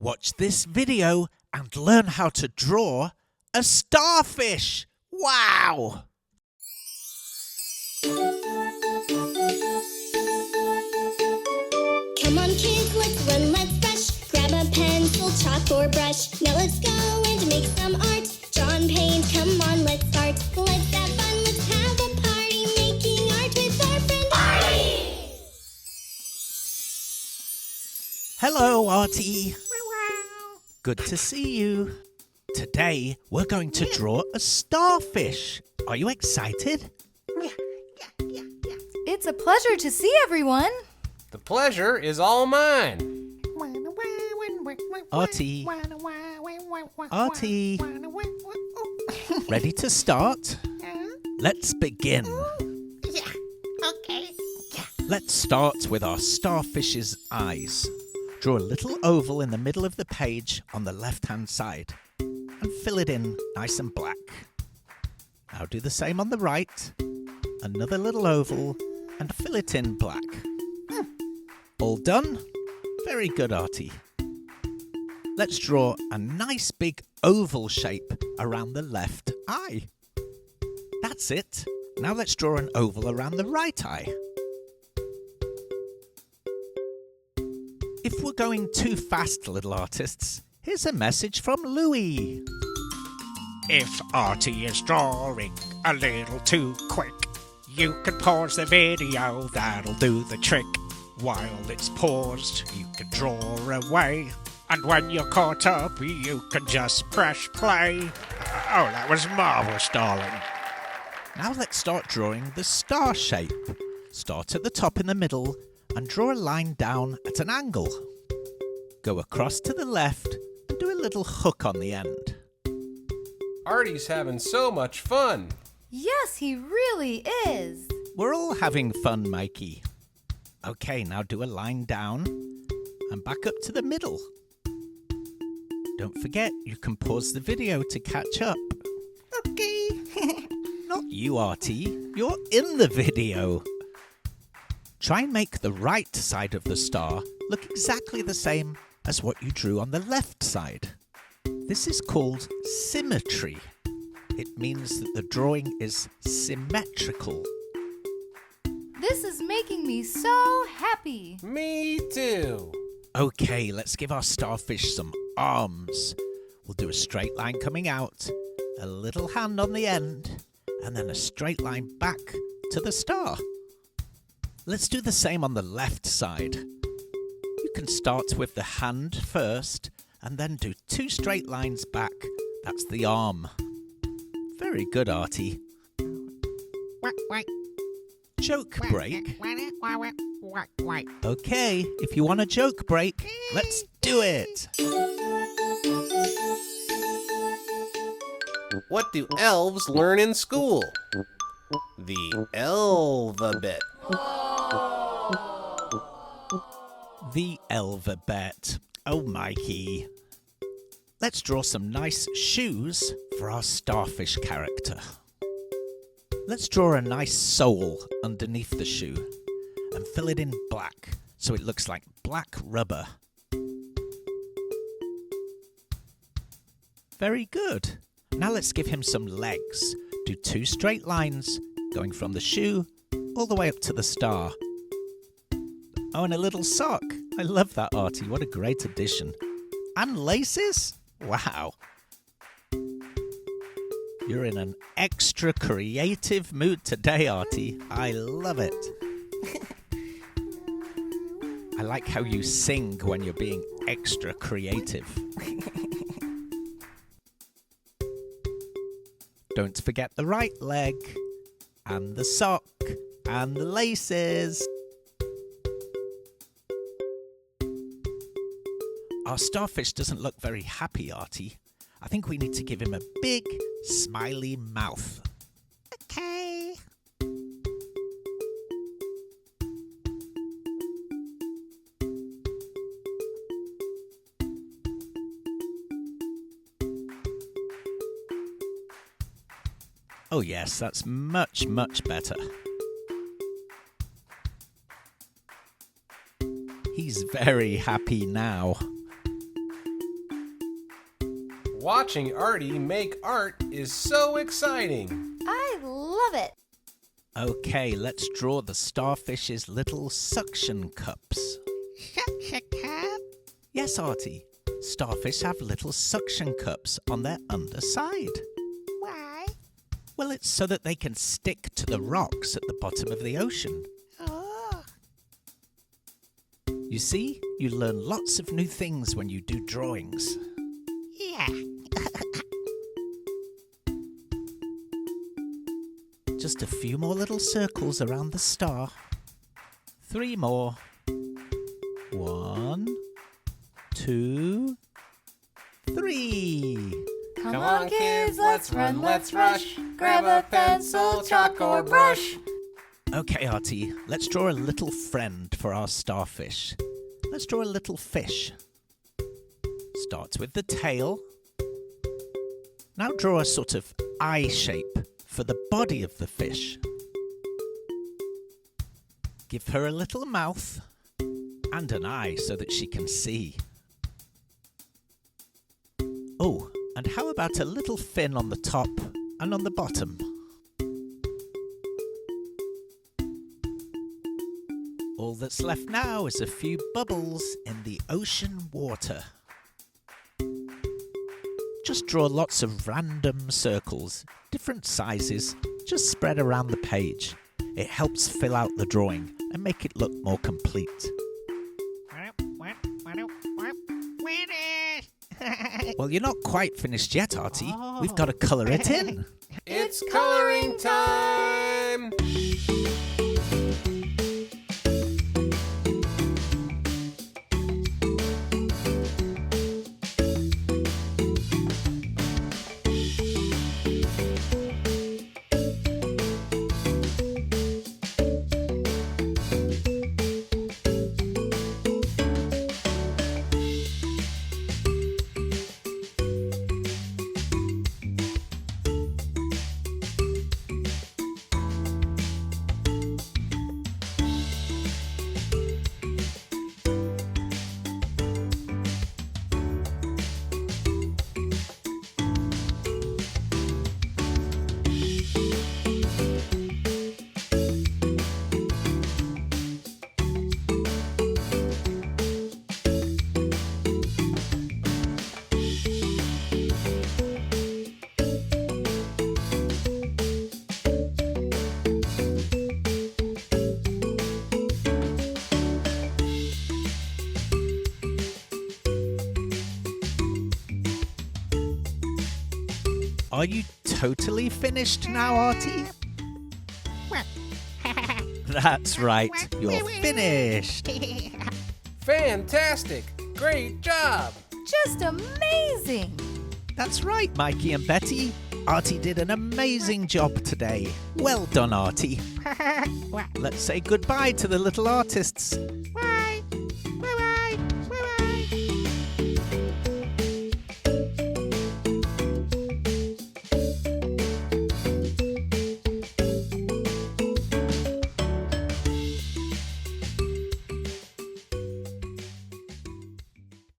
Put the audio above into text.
Watch this video and learn how to draw a starfish. Wow! Come on kids, let's run, let's brush. Grab a pencil, chalk or brush. Now let's go and make some art. Draw and paint, come on, let's start. Let's have fun, let's have a party. Making art with our friend Artie. Hello, Artie. Good to see you. Today, we're going to draw a starfish. Are you excited? It's a pleasure to see everyone. The pleasure is all mine. Artie. Artie. Ready to start? Let's begin. Okay. Let's start with our starfish's eyes. Draw a little oval in the middle of the page on the left-hand side and fill it in nice and black. Now do the same on the right. Another little oval and fill it in black. All done? Very good, Artie. Let's draw a nice big oval shape around the left eye. That's it. Now let's draw an oval around the right eye. If we're going too fast, little artists, here's a message from Louie. If Artie is drawing a little too quick, you can pause the video, that'll do the trick. While it's paused, you can draw away. And when you're caught up, you can just press play. Oh, that was marvellous, darling. Now let's start drawing the star shape. Start at the top in the middle and draw a line down at an angle. Go across to the left and do a little hook on the end. Artie's having so much fun. Yes, he really is. We're all having fun, Mikey. Okay, now do a line down and back up to the middle. Don't forget, you can pause the video to catch up. Okay. Not you, Artie. You're in the video. Try and make the right side of the star look exactly the same as what you drew on the left side. This is called symmetry. It means that the drawing is symmetrical. This is making me so happy. Me too. Okay, let's give our starfish some arms. We'll do a straight line coming out, a little hand on the end, and then a straight line back to the star. Let's do the same on the left side. You can start with the hand first and then do two straight lines back. That's the arm. Very good, Artie. Joke break? Okay, if you want a joke break, let's do it. What do elves learn in school? The alphabet. The alphabet. Oh, Mikey. Let's draw some nice shoes for our starfish character. Let's draw a nice sole underneath the shoe and fill it in black so it looks like black rubber. Very good. Now let's give him some legs. Do two straight lines going from the shoe all the way up to the star. Oh, and a little sock. I love that, Artie. What a great addition. And laces? Wow. You're in an extra creative mood today, Artie. I love it. I like how you sing when you're being extra creative. Don't forget the right leg, and the sock, and the laces. Our starfish doesn't look very happy, Artie. I think we need to give him a big, smiley mouth. Okay. Oh yes, that's much, much better. He's very happy now. Watching Artie make art is so exciting. I love it. Okay, let's draw the starfish's little suction cups. Such a cup. Yes, Artie. Starfish have little suction cups on their underside. Why? Well, it's so that they can stick to the rocks at the bottom of the ocean. Oh. You see, you learn lots of new things when you do drawings. Yeah. Just a few more little circles around the star. 3 more. 1, 2, 3. Come on, kids, let's run, let's rush. Grab a pencil, chalk, or brush. Okay, Artie, let's draw a little friend for our starfish. Let's draw a little fish. Starts with the tail. Now draw a sort of eye shape for the body of the fish. Give her a little mouth and an eye so that she can see. Oh, and how about a little fin on the top and on the bottom? All that's left now is a few bubbles in the ocean water. Just draw lots of random circles, different sizes, just spread around the page. It helps fill out the drawing and make it look more complete. Well, you're not quite finished yet, Artie. We've got to colour it in. It's coloring time! Are you totally finished now, Artie? That's right, you're finished. Fantastic! Great job! Just amazing. That's right, Mikey and Betty. Artie did an amazing job today. Well done, Artie. Let's say goodbye to the little artists. Bye.